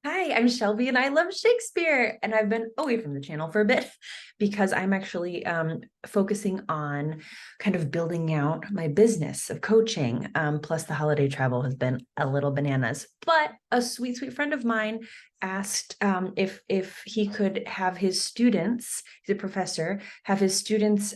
Hi, I'm Shelby and I love Shakespeare. And I've been away from the channel for a bit because I'm actually focusing on kind of building out my business of coaching. Plus, the holiday travel has been a little bananas. But a sweet, sweet friend of mine asked if he could have his students, he's a professor, have his students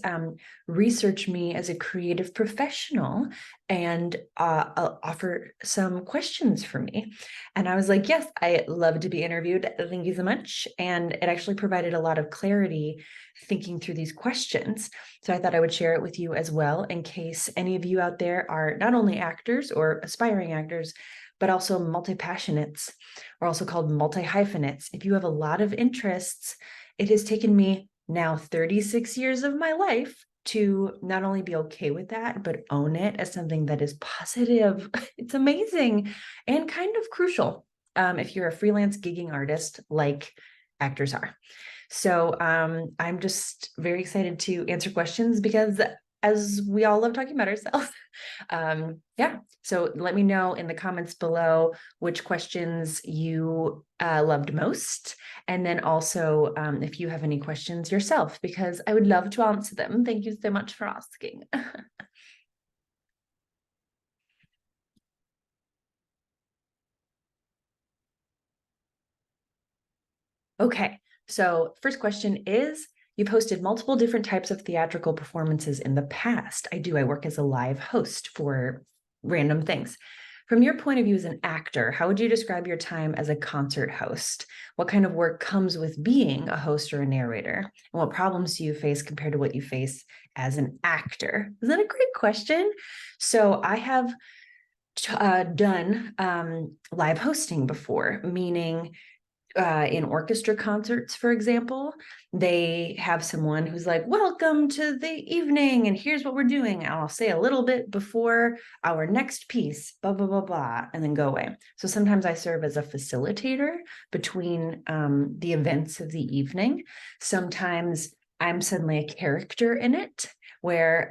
research me as a creative professional and offer some questions for me. And I was like, yes, I love to be interviewed. Thank you so much. And it actually provided a lot of clarity thinking through these questions. So I thought I would share it with you as well, in case any of you out there are not only actors or aspiring actors, but also multi-passionates, or also called multi-hyphenates. If you have a lot of interests, it has taken me now 36 years of my life to not only be okay with that, but own it as something that is positive. It's amazing and kind of crucial if you're a freelance gigging artist like actors are. So I'm just very excited to answer questions because as we all love talking about ourselves. Yeah, so let me know in the comments below which questions you loved most. And then also if you have any questions yourself, because I would love to answer them. Thank you so much for asking. Okay, so first question is, you've hosted multiple different types of theatrical performances in the past. I do. I work as a live host for random things. From your point of view as an actor, how would you describe your time as a concert host? What kind of work comes with being a host or a narrator? And what problems do you face compared to what you face as an actor? Is that a great question? So I have done live hosting before, meaning in orchestra concerts, for example, they have someone who's like, welcome to the evening, and here's what we're doing. And I'll say a little bit before our next piece, blah, blah, blah, blah, and then go away. So sometimes I serve as a facilitator between the events of the evening. Sometimes I'm suddenly a character in it, where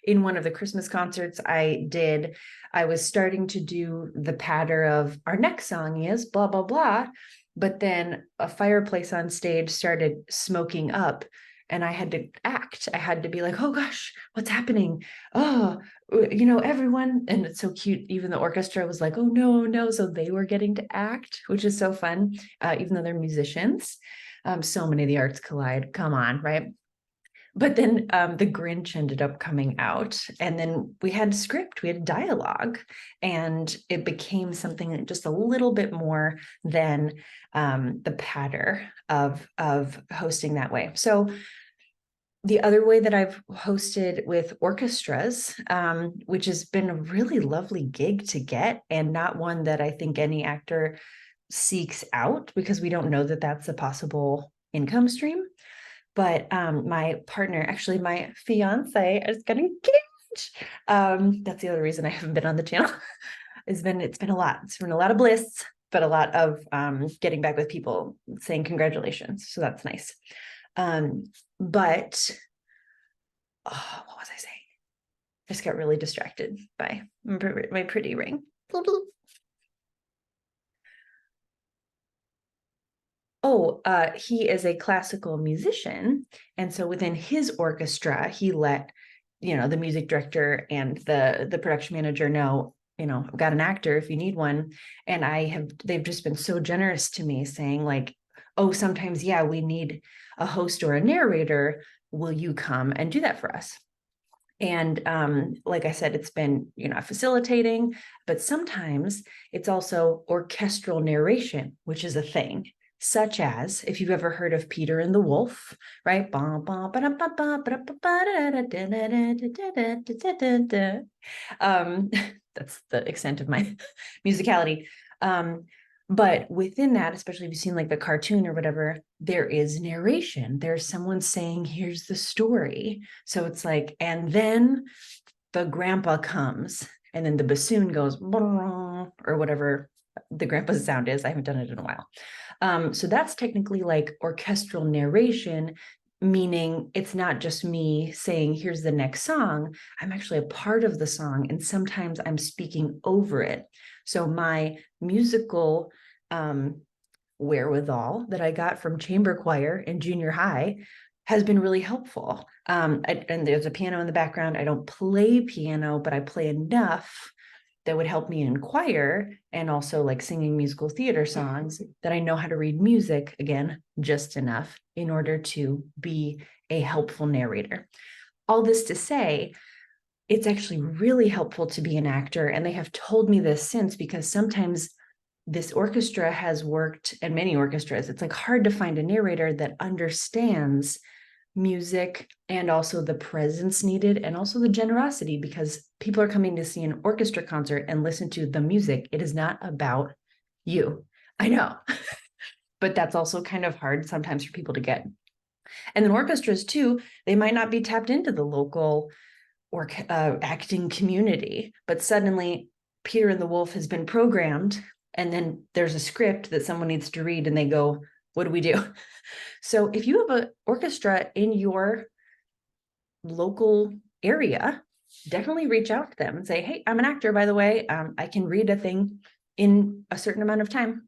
in one of the Christmas concerts I did, I was starting to do the patter of our next song is blah, blah, blah. But then a fireplace on stage started smoking up and I had to act. I had to be like, oh gosh, what's happening? Oh, everyone. And it's so cute. Even the orchestra was like, oh no, no. So they were getting to act, which is so fun, even though they're musicians. So many of the arts collide. Come on, right? But then the Grinch ended up coming out, and then we had script, we had dialogue, and it became something just a little bit more than the patter of hosting that way. So the other way that I've hosted with orchestras, which has been a really lovely gig to get, and not one that I think any actor seeks out, because we don't know that that's a possible income stream. But my partner, actually my fiance, is getting engaged. That's the other reason I haven't been on the channel. It's been a lot. It's been a lot of bliss, but a lot of getting back with people saying congratulations. So that's nice. But what was I saying? I just got really distracted by my pretty ring. Oh, he is a classical musician. And so within his orchestra, he let, the music director and the production manager know, I've got an actor if you need one. And they've just been so generous to me saying like, oh, sometimes, yeah, we need a host or a narrator. Will you come and do that for us? And like I said, it's been, facilitating, but sometimes it's also orchestral narration, which is a thing, such as if you've ever heard of Peter and the Wolf, right? That's the extent of my musicality. But within that, especially if you've seen like the cartoon or whatever, there is narration. There's someone saying, here's the story. So it's like, and then the grandpa comes, and then the bassoon goes, or whatever the grandpa's sound is. I haven't done it in a while. So that's technically like orchestral narration meaning it's not just me saying, here's the next song. I'm actually a part of the song, and sometimes I'm speaking over it. So my musical wherewithal that I got from chamber choir in junior high has been really helpful. And there's a piano in the background. I don't play piano, but I play enough that would help me in choir and also like singing musical theater songs that I know how to read music, again, just enough in order to be a helpful narrator. All this to say, it's actually really helpful to be an actor. And they have told me this since, because sometimes this orchestra has worked, and many orchestras, it's like hard to find a narrator that understands music and also the presence needed and also the generosity, because people are coming to see an orchestra concert and listen to the music. It is not about you. I know, but that's also kind of hard sometimes for people to get. And then orchestras too, they might not be tapped into the local or acting community, but suddenly Peter and the Wolf has been programmed, and then there's a script that someone needs to read and they go, what do we do? So if you have an orchestra in your local area, definitely reach out to them and say, hey, I'm an actor, by the way. I can read a thing in a certain amount of time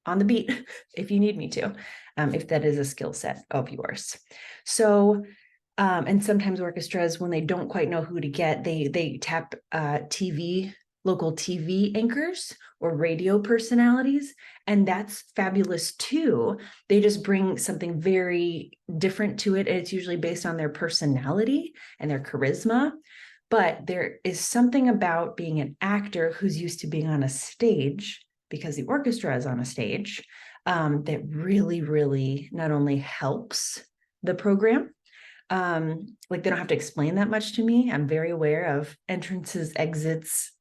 on the beat if you need me to, if that is a skill set of yours. So, and sometimes orchestras, when they don't quite know who to get, they tap local TV anchors or radio personalities, and that's fabulous too. They just bring something very different to it, and it's usually based on their personality and their charisma. But there is something about being an actor who's used to being on a stage, because the orchestra is on a stage, that really, really not only helps the program, like they don't have to explain that much to me. I'm very aware of entrances, exits,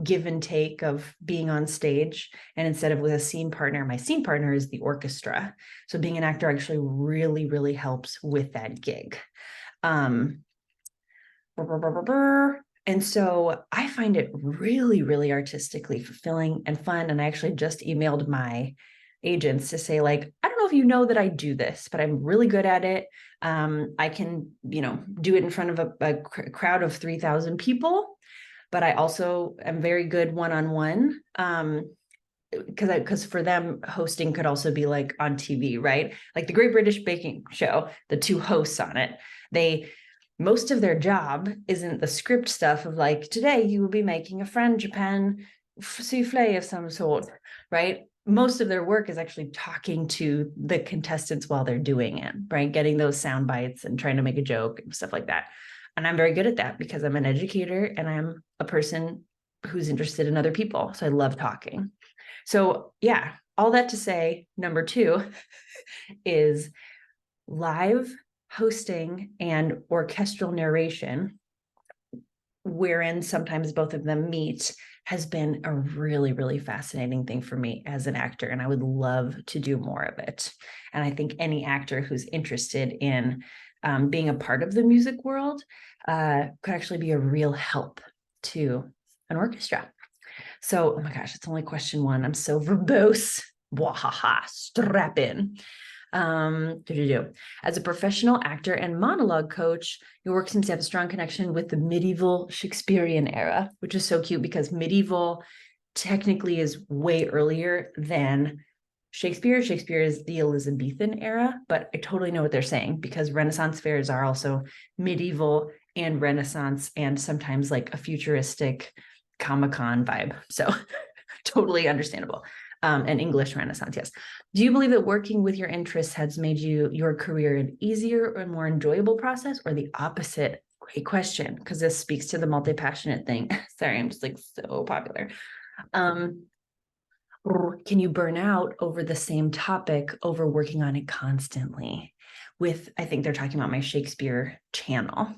give and take of being on stage. And instead of with a scene partner, my scene partner is the orchestra. So being an actor actually really, really helps with that gig. And so I find it really, really artistically fulfilling and fun. And I actually just emailed my agents to say, like, I don't know if you know that I do this, but I'm really good at it. I can, do it in front of a crowd of 3,000 people, but I also am very good one-on-one. Because for them, hosting could also be like on TV, right? Like the Great British Baking Show, the two hosts on it, most of their job isn't the script stuff of like, today you will be making a frangipane souffle of some sort, right? Most of their work is actually talking to the contestants while they're doing it, right? Getting those sound bites and trying to make a joke and stuff like that. And I'm very good at that because I'm an educator and I'm a person who's interested in other people. So I love talking. So yeah, all that to say, number 2 is live hosting and orchestral narration, wherein sometimes both of them meet, has been a really, really fascinating thing for me as an actor. And I would love to do more of it. And I think any actor who's interested in being a part of the music world could actually be a real help to an orchestra. So, oh my gosh, it's only question 1. I'm so verbose. Wahaha, strap in. As a professional actor and monologue coach, your work seems to have a strong connection with the medieval Shakespearean era, which is so cute because medieval technically is way earlier than Shakespeare. Shakespeare is the Elizabethan era, but I totally know what they're saying because Renaissance fairs are also medieval and Renaissance and sometimes like a futuristic Comic-Con vibe. So totally understandable. And English Renaissance, yes. Do you believe that working with your interests has made your career an easier or more enjoyable process, or the opposite? Great question, because this speaks to the multi-passionate thing. Sorry, I'm just like so popular. Can you burn out over the same topic, over working on it constantly? I think they're talking about my Shakespeare channel.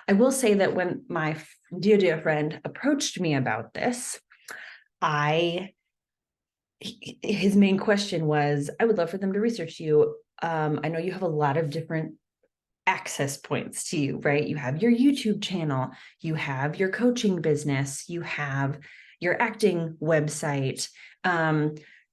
I will say that when my dear friend approached me about this, his main question was, I would love for them to research you. I know you have a lot of different access points to you, right? You have your YouTube channel, you have your coaching business, you have your acting website.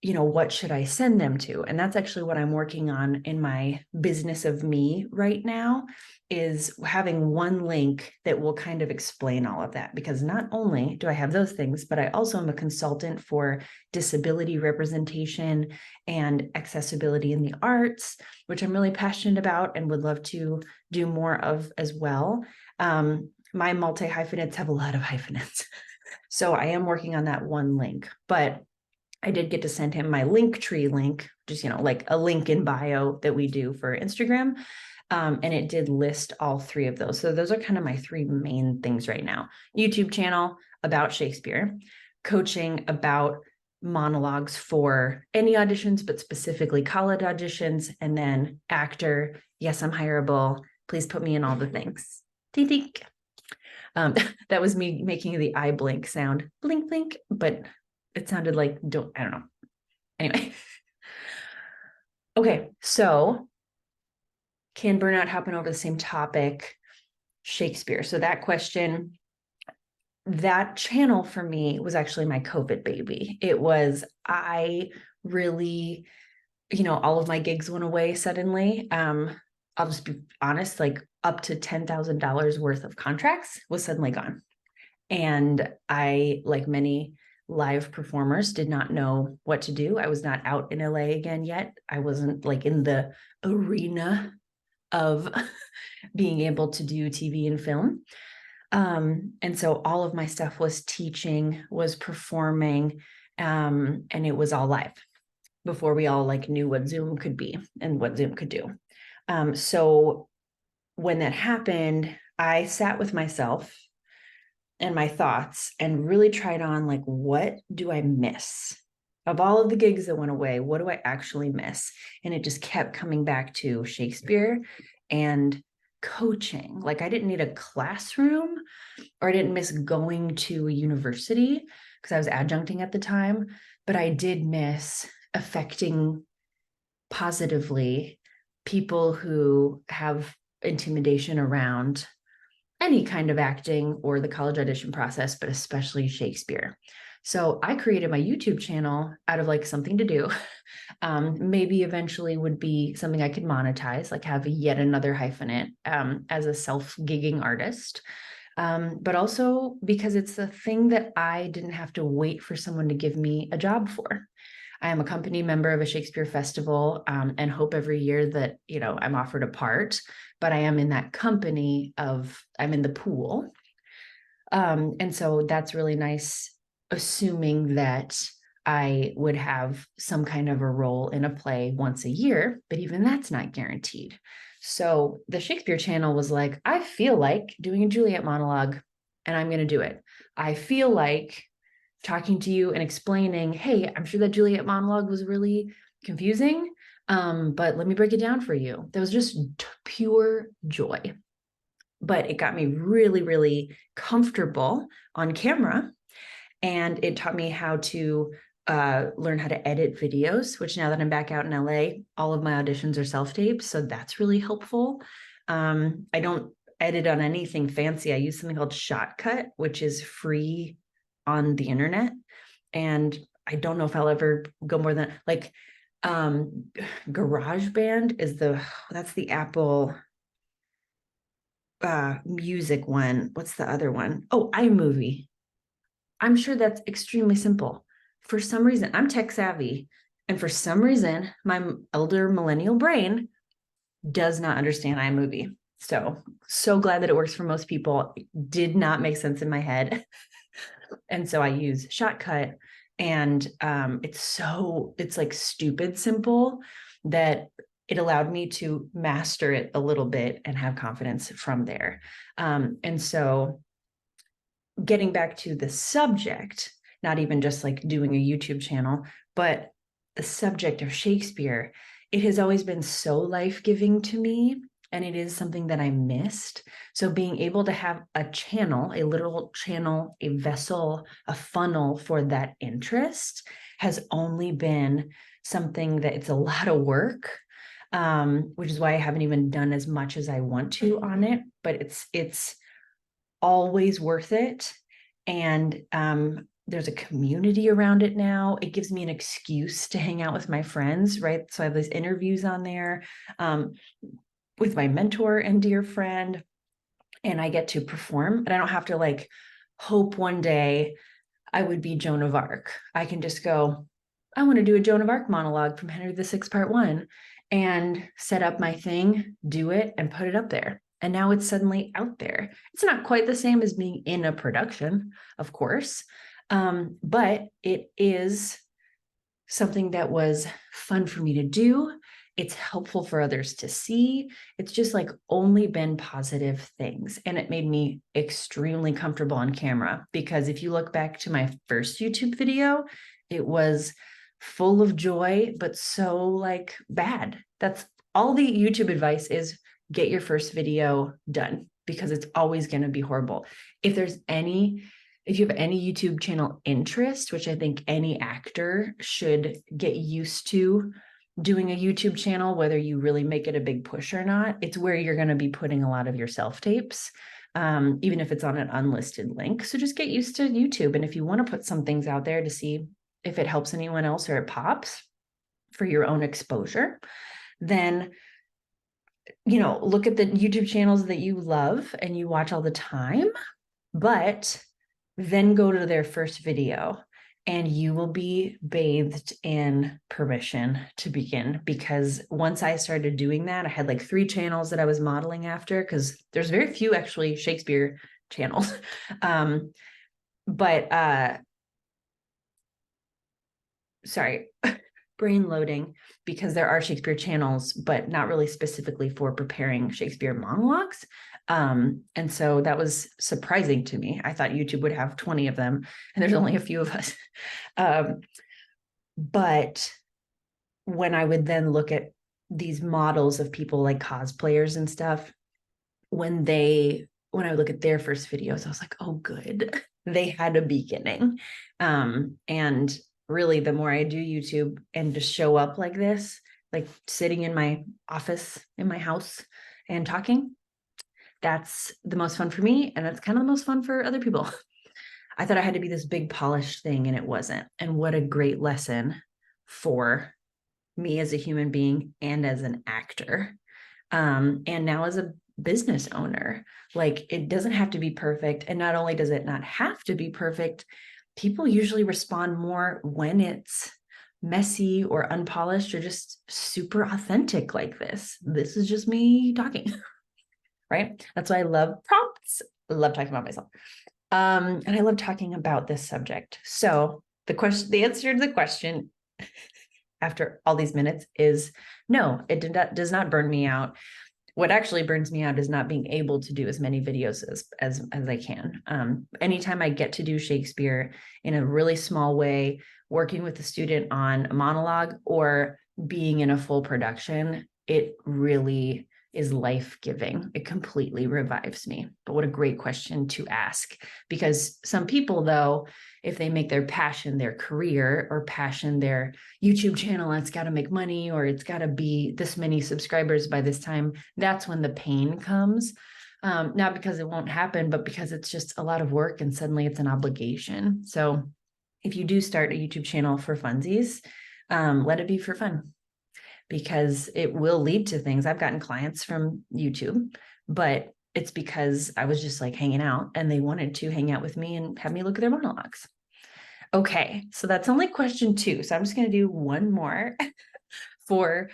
what should I send them to? And that's actually what I'm working on in my business of me right now, is having one link that will kind of explain all of that. Because not only do I have those things, but I also am a consultant for disability representation and accessibility in the arts, which I'm really passionate about and would love to do more of as well. My multi-hyphenates have a lot of hyphenates. So I am working on that one link, but I did get to send him my Linktree link, just, like a link in bio that we do for Instagram. And it did list all three of those. So those are kind of my three main things right now. YouTube channel about Shakespeare, coaching about monologues for any auditions, but specifically college auditions, and then actor. Yes, I'm hireable. Please put me in all the things. Think. That was me making the eye blink sound, blink, blink, but it sounded like, I don't know. Anyway. Okay, so can burnout happen over the same topic? Shakespeare. So that question, that channel for me was actually my COVID baby. I really, all of my gigs went away suddenly. I'll just be honest, like up to $10,000 worth of contracts was suddenly gone. And I, like many live performers, did not know what to do. I was not out in LA again yet. I wasn't like in the arena of being able to do TV and film. And so all of my stuff was teaching, was performing, and it was all live before we all like knew what Zoom could be and what Zoom could do. So when that happened, I sat with myself and my thoughts and really tried on, like, what do I miss? Of all of the gigs that went away, what do I actually miss? And it just kept coming back to Shakespeare and coaching. Like, I didn't need a classroom, or I didn't miss going to a university because I was adjuncting at the time, but I did miss affecting positively people who have intimidation around any kind of acting or the college audition process, but especially Shakespeare. So I created my YouTube channel out of like something to do. Maybe eventually would be something I could monetize, like have yet another hyphenate as a self-gigging artist. But also because it's a thing that I didn't have to wait for someone to give me a job for. I am a company member of a Shakespeare festival, and hope every year that, I'm offered a part, but I am in that company I'm in the pool. And so that's really nice, assuming that I would have some kind of a role in a play once a year, but even that's not guaranteed. So the Shakespeare channel was like, I feel like doing a Juliet monologue, and I'm going to do it. I feel like talking to you and explaining, hey, I'm sure that Juliet monologue was really confusing, but let me break it down for you. That was just pure joy. But it got me really, really comfortable on camera. And it taught me how to learn how to edit videos, which now that I'm back out in LA, all of my auditions are self-taped. So that's really helpful. I don't edit on anything fancy. I use something called Shotcut, which is free on the internet. And I don't know if I'll ever go more than like GarageBand that's the Apple music one. What's the other one? Oh, iMovie. I'm sure that's extremely simple. For some reason, I'm tech savvy. And for some reason, my elder millennial brain does not understand iMovie. So glad that it works for most people. It did not make sense in my head. And so I use Shotcut, and it's like stupid simple that it allowed me to master it a little bit and have confidence from there. And so getting back to the subject, not even just like doing a YouTube channel, but the subject of Shakespeare, it has always been so life-giving to me. And it is something that I missed. So being able to have a channel, a literal channel, a vessel, a funnel for that interest has only been something that it's a lot of work, which is why I haven't even done as much as I want to on it, but it's always worth it. And There's a community around it now. It gives me an excuse to hang out with my friends, right? So I have these interviews on there with my mentor and dear friend, and I get to perform, and I don't have to like hope one day I would be Joan of Arc. I can just go, I want to do a Joan of Arc monologue from Henry VI Part 1 and set up my thing, do it, and put it up there. And now it's suddenly out there. It's not quite the same as being in a production, of course, but it is something that was fun for me to do. It's helpful for others to see. It's just like only been positive things. And it made me extremely comfortable on camera, because if you look back to my first YouTube video, it was full of joy, but so like bad. That's all the YouTube advice is: get your first video done, because it's always going to be horrible. If you have any YouTube channel interest, which I think any actor should get used to doing a YouTube channel, whether you really make it a big push or not, it's where you're going to be putting a lot of your self-tapes, even if it's on an unlisted link. So just get used to YouTube. And if you want to put some things out there to see if it helps anyone else or it pops for your own exposure, then, look at the YouTube channels that you love and you watch all the time, but then go to their first video and you will be bathed in permission to begin. Because once I started doing that, I had like 3 channels that I was modeling after, because there's very few actually Shakespeare channels. Sorry, brain loading, because there are Shakespeare channels, but not really specifically for preparing Shakespeare monologues. And so that was surprising to me. I thought YouTube would have 20 of them, and there's only a few of us. But when I would then look at these models of people like cosplayers and stuff, when I would look at their first videos, I was like, oh, good. They had a beginning. And really, the more I do YouTube and just show up like this, like sitting in my office, in my house and talking, that's the most fun for me. And that's kind of the most fun for other people. I thought I had to be this big polished thing, and it wasn't. And what a great lesson for me as a human being and as an actor. And now as a business owner, like, it doesn't have to be perfect. And not only does it not have to be perfect, people usually respond more when it's messy or unpolished or just super authentic like this. This is just me talking, right? That's why I love prompts. I love talking about myself. And I love talking about this subject. So the answer to the question after all these minutes is no, it does not burn me out. What actually burns me out is not being able to do as many videos as I can. Anytime I get to do Shakespeare in a really small way, working with a student on a monologue or being in a full production, it really is life-giving. It completely revives me. But what a great question to ask, because some people, though, if they make their passion their career, or passion their YouTube channel, it's got to make money, or it's got to be this many subscribers by this time, that's when the pain comes. Not because it won't happen, but because it's just a lot of work and suddenly it's an obligation. So if you do start a YouTube channel for funsies, let it be for fun, because it will lead to things. I've gotten clients from YouTube, but it's because I was just like hanging out and they wanted to hang out with me and have me look at their monologues. Okay, so that's only question 2. So I'm just going to do one more for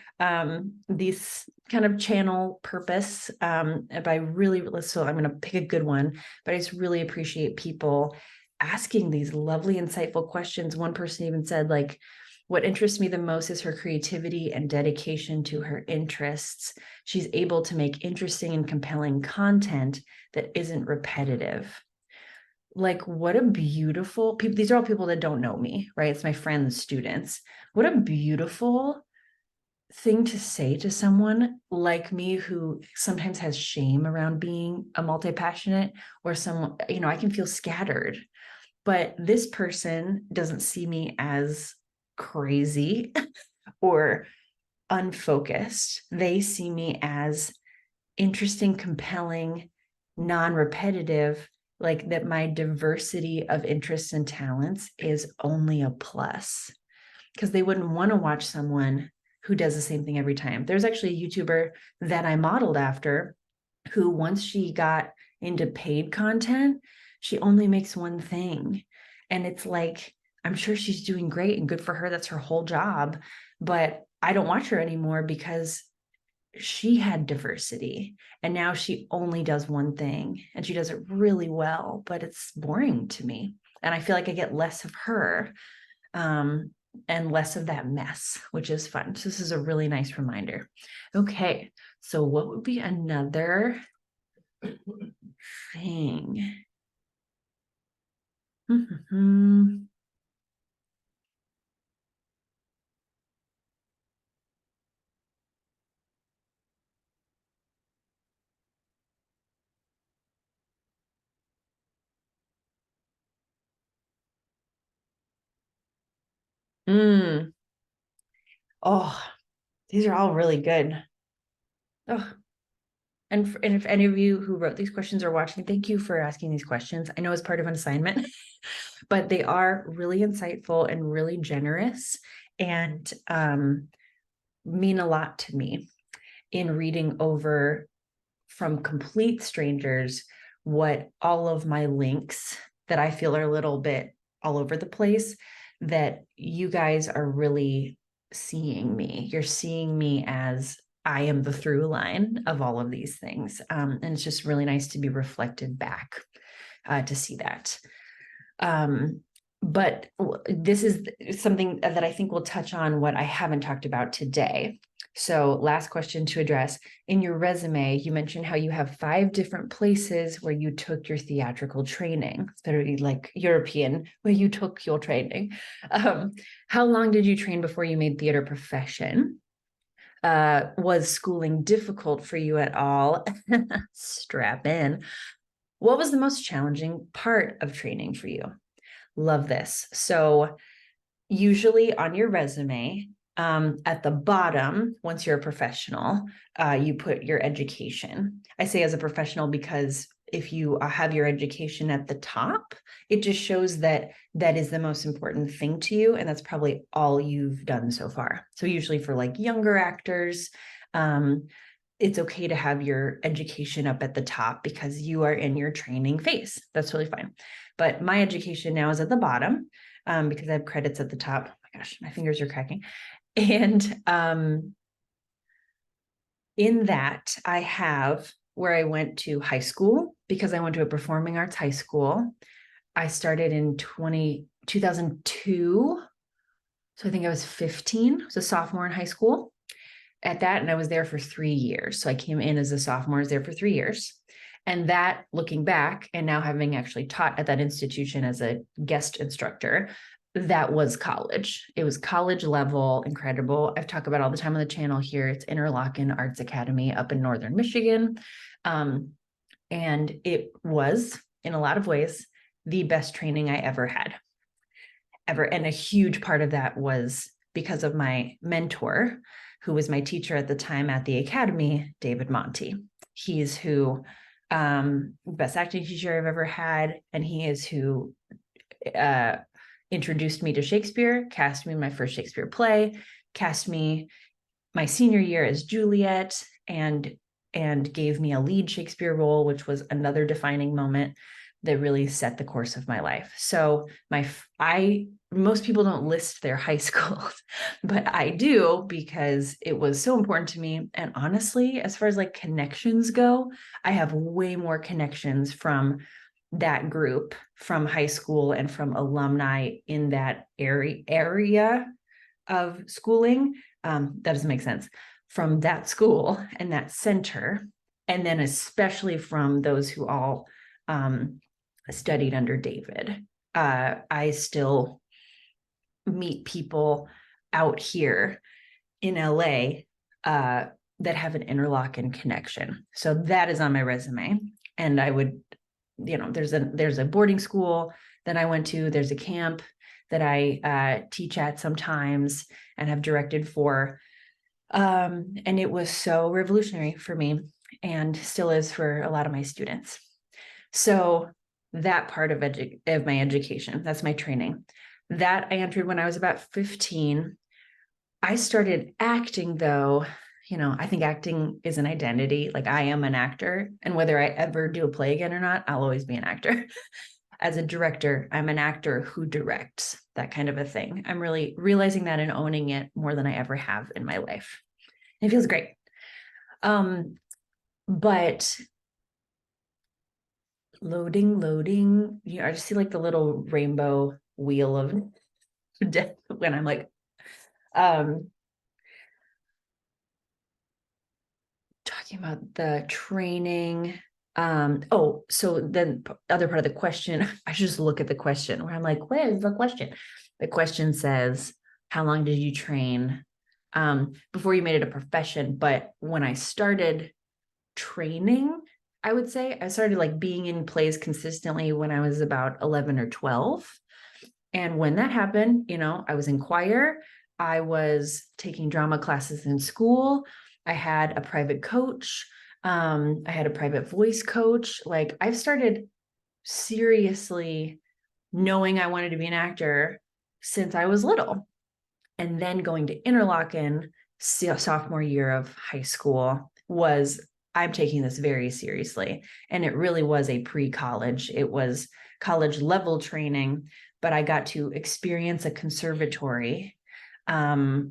this kind of channel purpose. So I'm going to pick a good one, but I just really appreciate people asking these lovely, insightful questions. One person even said, like, what interests me the most is her creativity and dedication to her interests. She's able to make interesting and compelling content that isn't repetitive. Like, what a beautiful people. These are all people that don't know me, right? It's my friends, students. What a beautiful thing to say to someone like me, who sometimes has shame around being a multi-passionate, or someone, I can feel scattered, but this person doesn't see me as crazy or unfocused. They see me as interesting, compelling, non-repetitive, like that my diversity of interests and talents is only a plus, because they wouldn't want to watch someone who does the same thing every time. There's actually a YouTuber that I modeled after who, once she got into paid content, she only makes one thing. And it's like, I'm sure she's doing great and good for her. That's her whole job. But I don't watch her anymore because she had diversity, and now she only does one thing and she does it really well, but it's boring to me. And I feel like I get less of her, and less of that mess, which is fun. So this is a really nice reminder. Okay, so what would be another thing? Mm. Oh, these are all really good. Oh, and if any of you who wrote these questions are watching, thank you for asking these questions. I know it's part of an assignment, but they are really insightful and really generous, and mean a lot to me in reading over from complete strangers what all of my links that I feel are a little bit all over the place, that you guys are really seeing me. You're seeing me as I am the through line of all of these things. And it's just really nice to be reflected back, to see that. But this is something that I think will touch on what I haven't talked about today. So last question to address. In your resume, you mentioned how you have 5 different places where you took your theatrical training. It's better be like European, where you took your training. How long did you train before you made theater profession? Was schooling difficult for you at all? Strap in. What was the most challenging part of training for you? Love this. So usually on your resume, at the bottom, once you're a professional, you put your education. I say as a professional because if you have your education at the top, it just shows that that is the most important thing to you, and that's probably all you've done so far. So usually for like younger actors, it's okay to have your education up at the top because you are in your training phase. That's really fine. But my education now is at the bottom, because I have credits at the top. Oh my gosh, my fingers are cracking. And in that, I have where I went to high school, because I went to a performing arts high school. I started in 2002. So I think I was 15. I was a sophomore in high school at that, and I was there for 3 years. So I came in as a sophomore, I was there for 3 years. And that, looking back, and now having actually taught at that institution as a guest instructor, that was college. It was college level, incredible. I've talked about all the time on the channel here. It's Interlochen Arts Academy up in Northern Michigan. And it was, in a lot of ways, the best training I ever had, ever. And a huge part of that was because of my mentor, who was my teacher at the time at the academy, David Monty. He's who, best acting teacher I've ever had, and he is who introduced me to Shakespeare, cast me in my first Shakespeare play, cast me my senior year as Juliet, and gave me a lead Shakespeare role, which was another defining moment that really set the course of my life. So most people don't list their high schools, but I do, because it was so important to me. And honestly, as far as like connections go, I have way more connections from that group from high school and from alumni in that area of schooling. That doesn't make sense. From that school and that center, and then especially from those who all studied under David. I still meet people out here in LA that have an Interlochen connection. So that is on my resume. And I would, there's a boarding school that I went to. There's a camp that I teach at sometimes and have directed for. And it was so revolutionary for me, and still is for a lot of my students. So that part of my education. That's my training. That I entered when I was about 15. I started acting though. I think acting is an identity. Like I am an actor, and whether I ever do a play again or not, I'll always be an actor. As a director, I'm an actor who directs, that kind of a thing. I'm really realizing that and owning it more than I ever have in my life. It feels great. But loading. I just see like the little rainbow wheel of death when I'm like, talking about the training. So then the other part of the question, I should just look at the question where I'm like, where's the question? The question says, how long did you train before you made it a profession? But when I started training, I would say I started like being in plays consistently when I was about 11 or 12. And when that happened, I was in choir, I was taking drama classes in school, I had a private coach, I had a private voice coach. Like I've started seriously knowing I wanted to be an actor since I was little. And then going to Interlochen sophomore year of high school was, I'm taking this very seriously. And it really was a pre-college. It was college level training, but I got to experience a conservatory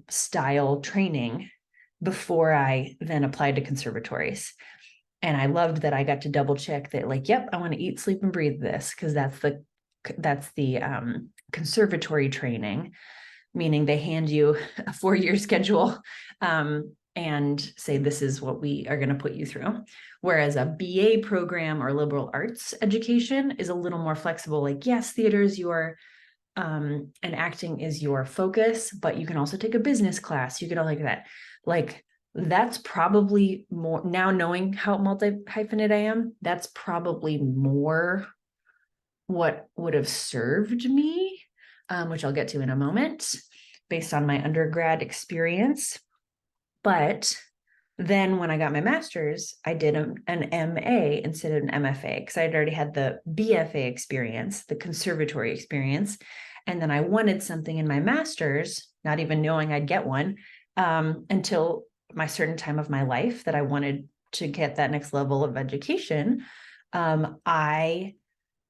style training before I then applied to conservatories. And I loved that I got to double check that, like, yep, I want to eat, sleep, and breathe this, because that's the conservatory training, meaning they hand you a 4-year schedule and say, this is what we are going to put you through. Whereas a BA program or liberal arts education is a little more flexible. Like, yes, theater is your and acting is your focus, but you can also take a business class. You can all like that. Like that's probably more, now knowing how multi-hyphenate I am, that's probably more what would have served me, which I'll get to in a moment, based on my undergrad experience. But then when I got my master's, I did an MA instead of an MFA because I had already had the BFA experience, the conservatory experience. And then I wanted something in my master's, not even knowing I'd get one, until my certain time of my life that I wanted to get that next level of education. I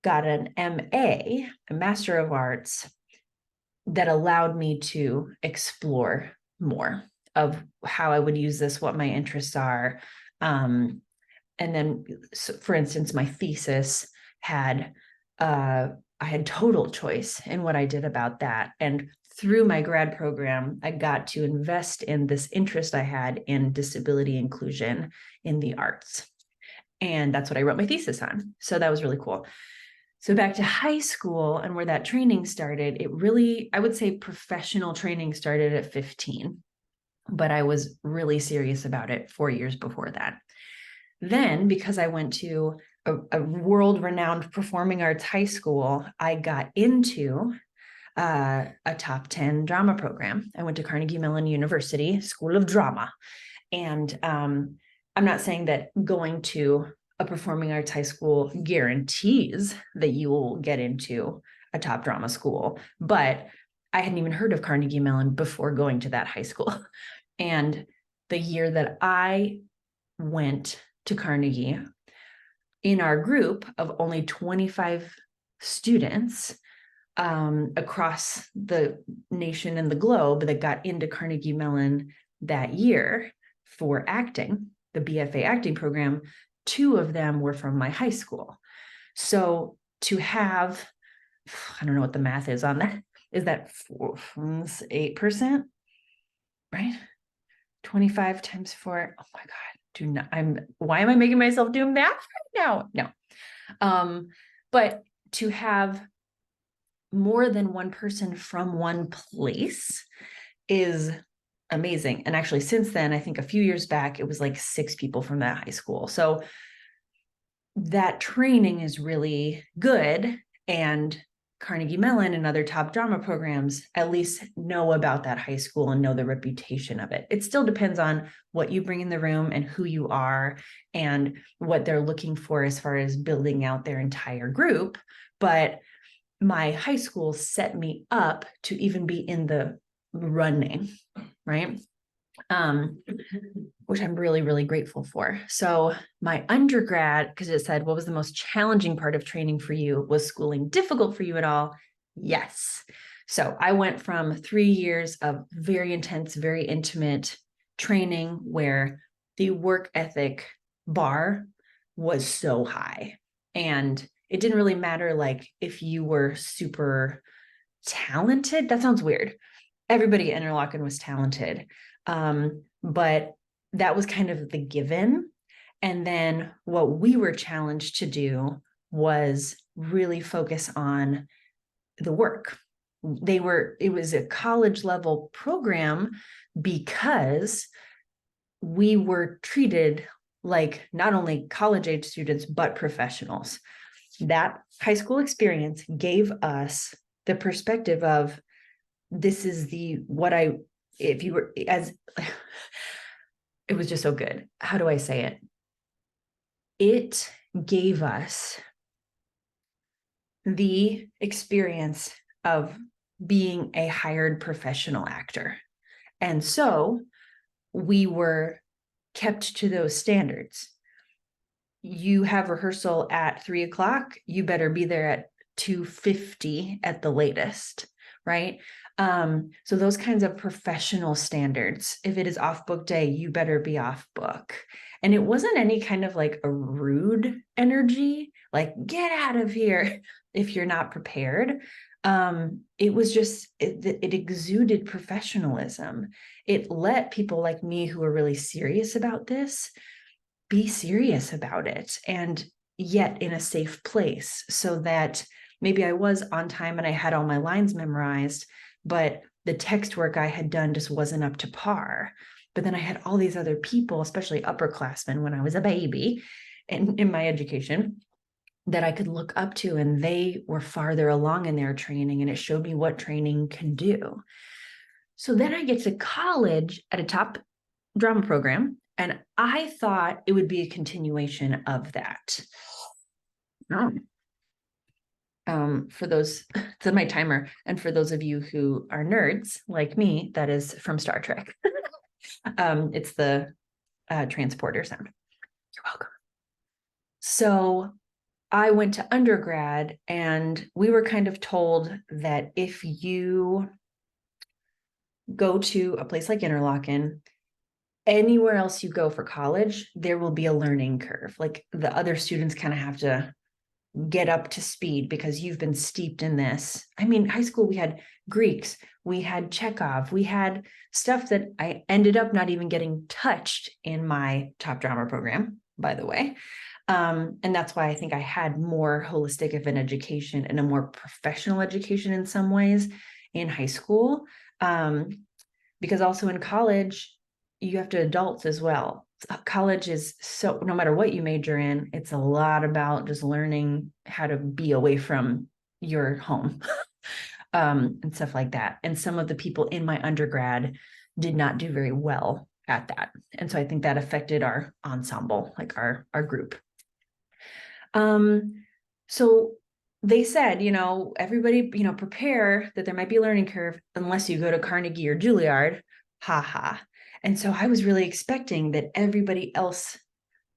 got an MA, a Master of Arts, that allowed me to explore more of how I would use this, what my interests are. And then, so for instance, my thesis had, I had total choice in what I did about that. And through my grad program, I got to invest in this interest I had in disability inclusion in the arts. And that's what I wrote my thesis on. So that was really cool. So back to high school and where that training started, it really, I would say professional training started at 15, but I was really serious about it 4 years before that. Then, because I went to a world-renowned performing arts high school, I got into a top 10 drama program. I went to Carnegie Mellon University School of Drama. And I'm not saying that going to a performing arts high school guarantees that you will get into a top drama school, but I hadn't even heard of Carnegie Mellon before going to that high school. And the year that I went to Carnegie, in our group of only 25 students across the nation and the globe that got into Carnegie Mellon that year for acting, the BFA acting program, 2 of them were from my high school. So to have, I don't know what the math is on that. Is that 8%, right? 25 times 4. Oh my God. Why am I making myself do math right now? No. But to have more than one person from one place is amazing. And actually since then, I think a few years back, it was like 6 people from that high school. So that training is really good. And Carnegie Mellon and other top drama programs at least know about that high school and know the reputation of it. It still depends on what you bring in the room and who you are and what they're looking for as far as building out their entire group. But my high school set me up to even be in the running, right? Which I'm really, really grateful for. So my undergrad, because it said, what was the most challenging part of training for you? Was schooling difficult for you at all? Yes. So I went from 3 years of very intense, very intimate training where the work ethic bar was so high. And it didn't really matter like if you were super talented. That sounds weird. Everybody at Interlochen was talented. But that was kind of the given. And then what we were challenged to do was really focus on the work. It was a college level program because we were treated like not only college age students, but professionals. That high school experience gave us the perspective of this is if you were as it was just so good. How do I say it? It gave us the experience of being a hired professional actor. And so we were kept to those standards. You have rehearsal at 3:00, you better be there at 2:50 at the latest, right? So those kinds of professional standards. If it is off book day, you better be off book. And it wasn't any kind of like a rude energy, like get out of here if you're not prepared. It was just, it exuded professionalism. It let people like me who are really serious about this be serious about it, and yet in a safe place, so that maybe I was on time and I had all my lines memorized, but the text work I had done just wasn't up to par. But then I had all these other people, especially upperclassmen when I was a baby in my education, that I could look up to, and they were farther along in their training, and it showed me what training can do. So then I get to college at a top drama program, and I thought it would be a continuation of that. For those, to my timer, and for those of you who are nerds like me, that is from Star Trek. It's the transporter sound. You're welcome. So I went to undergrad, and we were kind of told that if you go to a place like Interlochen, anywhere else you go for college, there will be a learning curve. Like the other students kind of have to get up to speed because you've been steeped in this. I mean, high school, we had Greeks, we had Chekhov, we had stuff that I ended up not even getting touched in my top drama program, by the way. And that's why I think I had more holistic of an education and a more professional education in some ways in high school. Because also in college, you have to adults as well. College is so, no matter what you major in, it's a lot about just learning how to be away from your home and stuff like that. And some of the people in my undergrad did not do very well at that. And so I think that affected our ensemble, like our group. So they said, everybody, prepare that there might be a learning curve unless you go to Carnegie or Juilliard, ha. And so I was really expecting that everybody else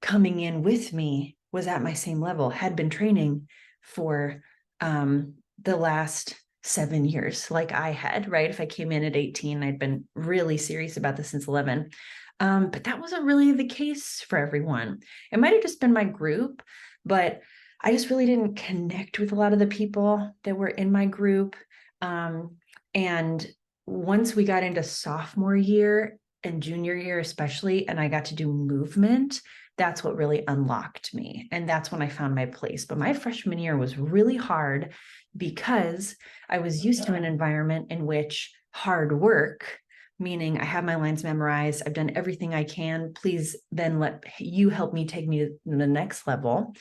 coming in with me was at my same level, had been training for the last 7 years, like I had, right? If I came in at 18, I'd been really serious about this since 11. But that wasn't really the case for everyone. It might have just been my group, but I just really didn't connect with a lot of the people that were in my group. And once we got into sophomore year and junior year especially, and I got to do movement, that's what really unlocked me. And that's when I found my place. But my freshman year was really hard because I was used to an environment in which hard work, meaning I have my lines memorized, I've done everything I can, please then let you help me take me to the next level,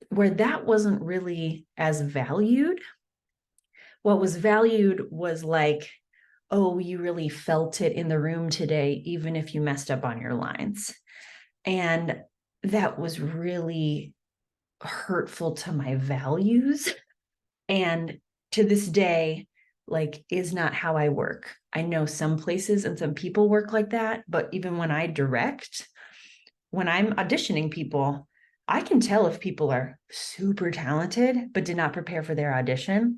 where that wasn't really as valued. what was valued was like, oh, you really felt it in the room today, even if you messed up on your lines. And that was really hurtful to my values. And to this day, like, is not how I work. I know some places and some people work like that, but even when I direct, when I'm auditioning people, I can tell if people are super talented, but did not prepare for their audition.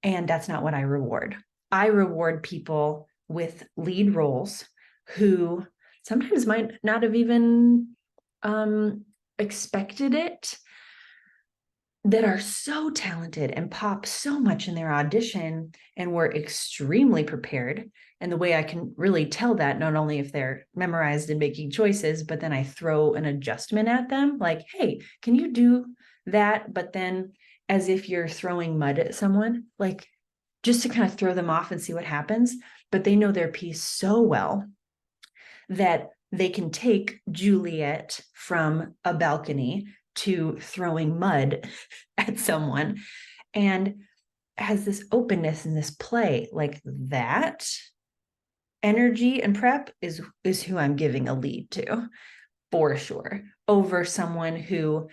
And that's not what I reward. I reward people with lead roles who sometimes might not have even expected it, that are so talented and pop so much in their audition and were extremely prepared. And the way I can really tell that, not only if they're memorized and making choices, but then I throw an adjustment at them, like, hey, can you do that? But then as if you're throwing mud at someone, like just to kind of throw them off and see what happens. But they know their piece so well that they can take Juliet from a balcony to throwing mud at someone, and has this openness and this play. Like, that energy and prep is who I'm giving a lead to, for sure, over someone who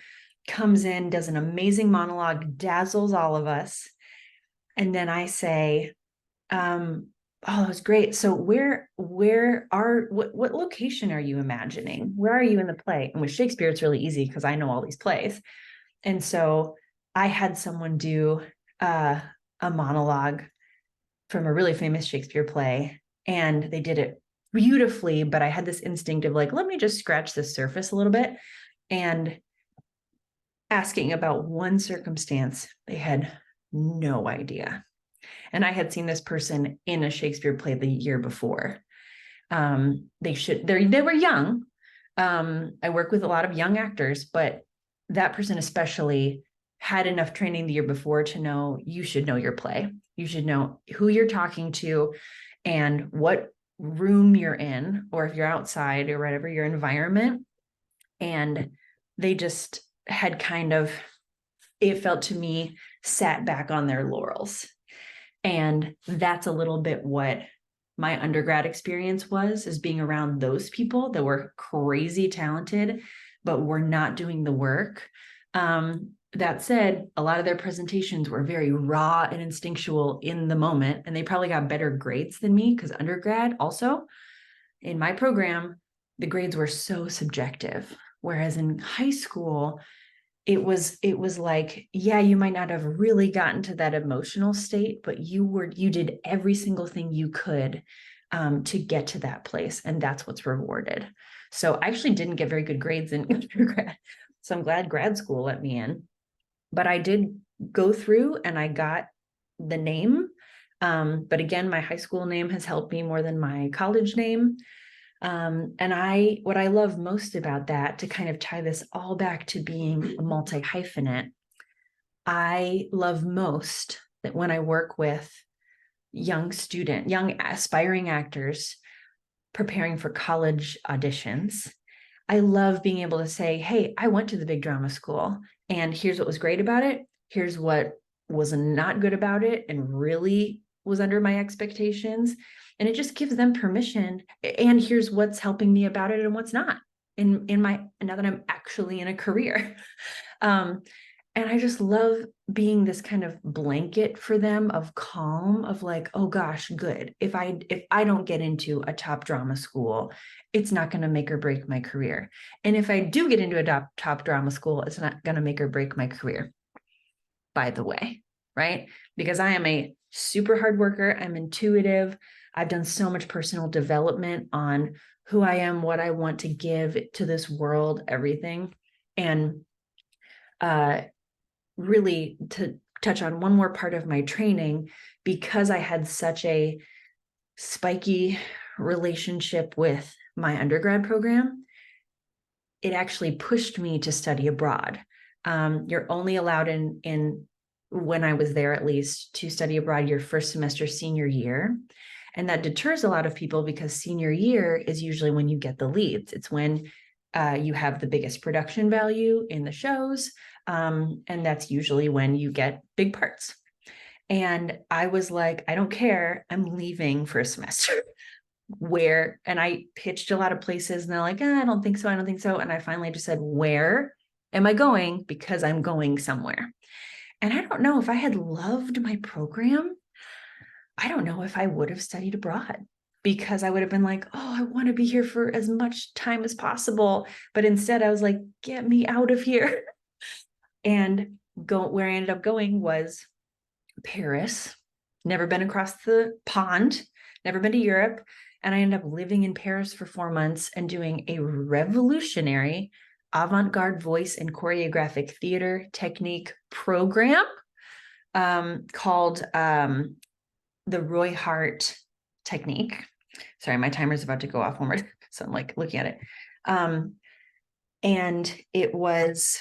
comes in, does an amazing monologue, dazzles all of us, and then I say, oh, that was great. So what location are you imagining? Where are you in the play? And with Shakespeare, it's really easy because I know all these plays. And so I had someone do a monologue from a really famous Shakespeare play, and they did it beautifully, but I had this instinct of like, let me just scratch the surface a little bit. And asking about one circumstance, they had no idea. And I had seen this person in a Shakespeare play the year before. They were young. I work with a lot of young actors, but that person especially had enough training the year before to know you should know your play. You should know who you're talking to and what room you're in, or if you're outside or whatever your environment. And they just had kind of, it felt to me, sat back on their laurels. And that's a little bit what my undergrad experience was, is being around those people that were crazy talented, but were not doing the work. That said, a lot of their presentations were very raw and instinctual in the moment, and they probably got better grades than me, because undergrad also, in my program, the grades were so subjective. Whereas in high school, it was like, yeah, you might not have really gotten to that emotional state, but you did every single thing you could to get to that place. And that's what's rewarded. So I actually didn't get very good grades in undergrad. So I'm glad grad school let me in. But I did go through and I got the name. But again, my high school name has helped me more than my college name. And what I love most about that, to kind of tie this all back to being a multi-hyphenate, I love most that when I work with young aspiring actors preparing for college auditions, I love being able to say, hey, I went to the big drama school, and here's what was great about it. Here's what was not good about it and really was under my expectations. And it just gives them permission. And here's what's helping me about it and what's not now that I'm actually in a career. And I just love being this kind of blanket for them of calm, of like, oh gosh, good. If I don't get into a top drama school, it's not going to make or break my career. And if I do get into a top drama school, it's not going to make or break my career, by the way, right? Because I am a super hard worker. I'm intuitive. I've done so much personal development on who I am, what I want to give to this world, everything. And really, to touch on one more part of my training, because I had such a spiky relationship with my undergrad program, it actually pushed me to study abroad. You're only allowed in when I was there, at least, to study abroad your first semester senior year. And that deters a lot of people, because senior year is usually when you get the leads. It's when you have the biggest production value in the shows. And that's usually when you get big parts. And I was like, I don't care. I'm leaving for a semester. Where, and I pitched a lot of places and they're like, I don't think so. I don't think so. And I finally just said, where am I going? Because I'm going somewhere. And I don't know if I had loved my program, I don't know if I would have studied abroad, because I would have been like, oh, I want to be here for as much time as possible. But instead I was like, get me out of here. And where I ended up going was Paris. Never been across the pond, never been to Europe. And I ended up living in Paris for 4 months and doing a revolutionary avant-garde voice and choreographic theater technique program called the Roy Hart technique. Sorry, my timer's about to go off one more, so I'm like looking at it. And it was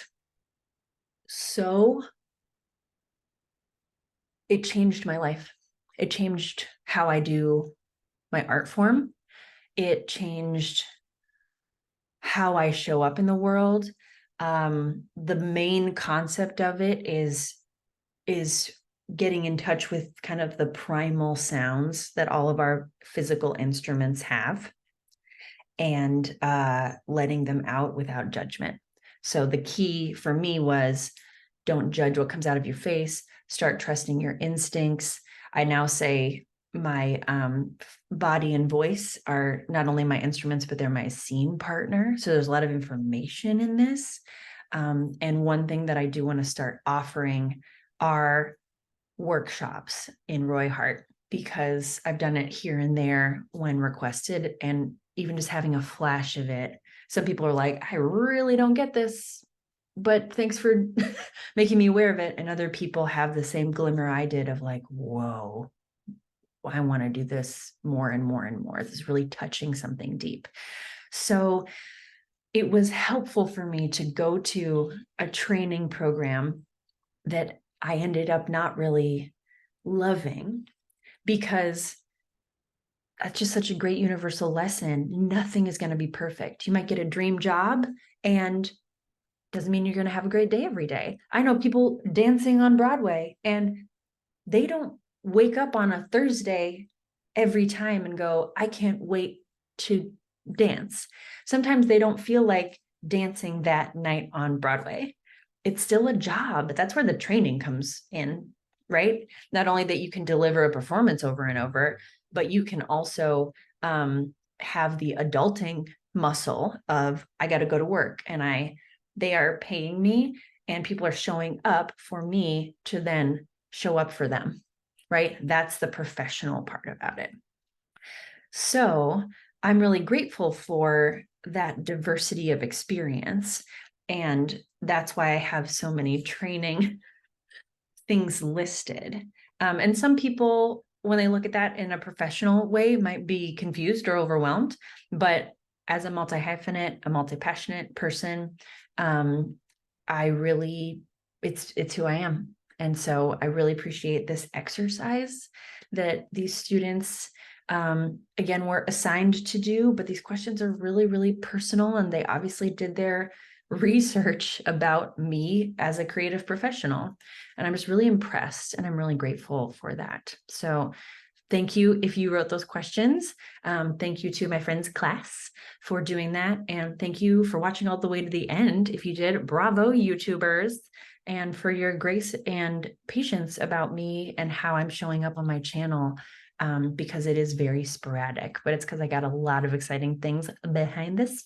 it changed my life. It changed how I do my art form. It changed how I show up in the world. The main concept of it is getting in touch with kind of the primal sounds that all of our physical instruments have, and letting them out without judgment. So the key for me was, don't judge what comes out of your face, start trusting your instincts. I now say my body and voice are not only my instruments, but they're my scene partner. So there's a lot of information in this. And one thing that I do want to start offering are workshops in Roy Hart, because I've done it here and there when requested, and even just having a flash of it. Some people are like, I really don't get this, but thanks for making me aware of it. And other people have the same glimmer I did of like, whoa, I want to do this more and more and more. This is really touching something deep. So it was helpful for me to go to a training program that I ended up not really loving, because that's just such a great universal lesson. Nothing is going to be perfect. You might get a dream job, and doesn't mean you're going to have a great day every day. I know people dancing on Broadway, and they don't wake up on a Thursday every time and go, I can't wait to dance. Sometimes they don't feel like dancing that night on Broadway. It's still a job, but that's where the training comes in, right? Not only that you can deliver a performance over and over, but you can also have the adulting muscle of, I got to go to work, and they are paying me, and people are showing up for me to then show up for them, right? That's the professional part about it. So I'm really grateful for that diversity of experience. And that's why I have so many training things listed. And some people, when they look at that in a professional way, might be confused or overwhelmed. But as a multi-hyphenate, a multi-passionate person, I really, it's who I am. And so I really appreciate this exercise that these students, again, were assigned to do, but these questions are really, really personal, and they obviously did their research about me as a creative professional. And I'm just really impressed, and I'm really grateful for that. So thank you if you wrote those questions. Thank you to my friend's class for doing that. And thank you for watching all the way to the end. If you did, bravo, YouTubers, and for your grace and patience about me and how I'm showing up on my channel, because it is very sporadic, but it's because I got a lot of exciting things behind the scenes.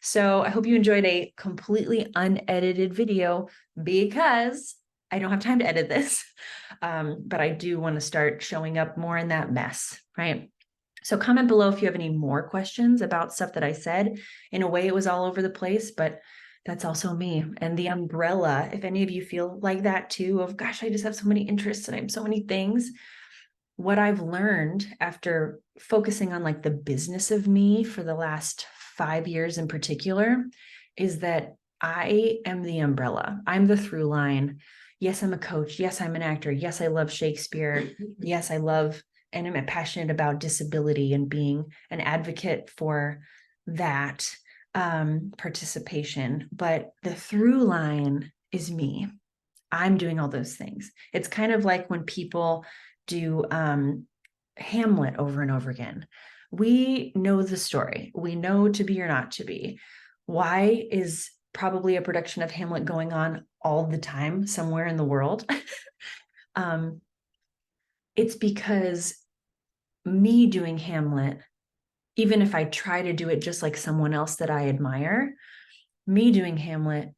So I hope you enjoyed a completely unedited video, because I don't have time to edit this, but I do want to start showing up more in that mess, right? So comment below if you have any more questions about stuff that I said. In a way, it was all over the place, but that's also me. And the umbrella, if any of you feel like that too, of gosh, I just have so many interests and I have so many things. What I've learned after focusing on like the business of me for the last 5 years in particular is that I am the umbrella. I'm the through line. Yes, I'm a coach. Yes, I'm an actor. Yes, I love Shakespeare. Yes, I love and I'm passionate about disability and being an advocate for that participation. But the through line is me. I'm doing all those things. It's kind of like when people do Hamlet over and over again. We know the story. We know to be or not to be. Why is probably a production of Hamlet going on all the time somewhere in the world? It's because me doing Hamlet, even if I try to do it just like someone else that I admire, me doing Hamlet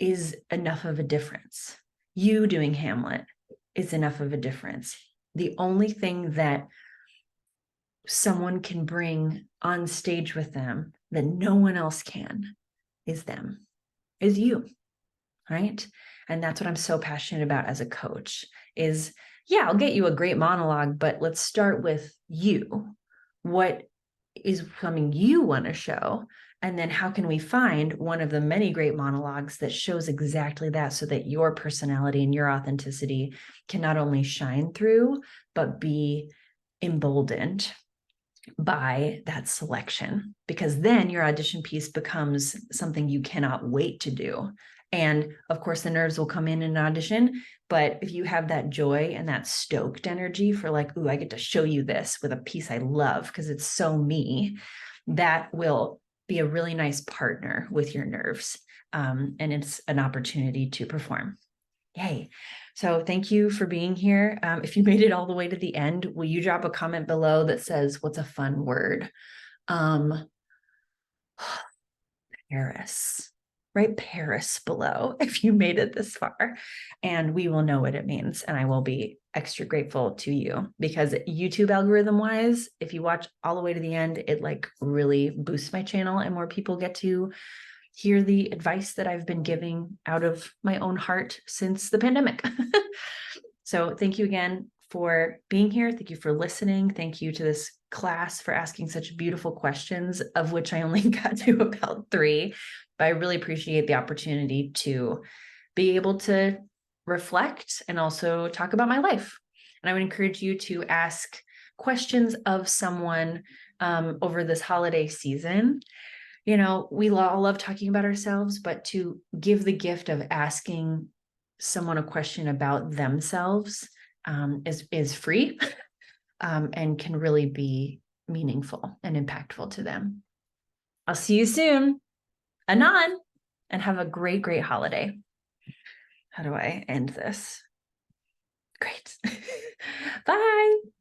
is enough of a difference. You doing Hamlet is enough of a difference. The only thing that someone can bring on stage with them that no one else can is them, is you, right? And that's what I'm so passionate about as a coach is, yeah, I'll get you a great monologue, but let's start with you. What is something you want to show? And then how can we find one of the many great monologues that shows exactly that, so that your personality and your authenticity can not only shine through, but be emboldened by that selection, because then your audition piece becomes something you cannot wait to do. And of course, the nerves will come in an audition, but if you have that joy and that stoked energy for like, ooh, I get to show you this with a piece I love because it's so me, that will be a really nice partner with your nerves. And it's an opportunity to perform. Yay. So thank you for being here. If you made it all the way to the end, will you drop a comment below that says, what's a fun word? Paris. Write Paris below if you made it this far, and we will know what it means. And I will be extra grateful to you, because YouTube algorithm wise, if you watch all the way to the end, it like really boosts my channel and more people get to hear the advice that I've been giving out of my own heart since the pandemic. So thank you again for being here. Thank you for listening. Thank you to this class for asking such beautiful questions, of which I only got to about 3, but I really appreciate the opportunity to be able to reflect and also talk about my life. And I would encourage you to ask questions of someone over this holiday season. You know, we all love talking about ourselves, but to give the gift of asking someone a question about themselves is free and can really be meaningful and impactful to them. I'll see you soon. Anon, and have a great, great holiday. How do I end this? Great. Bye.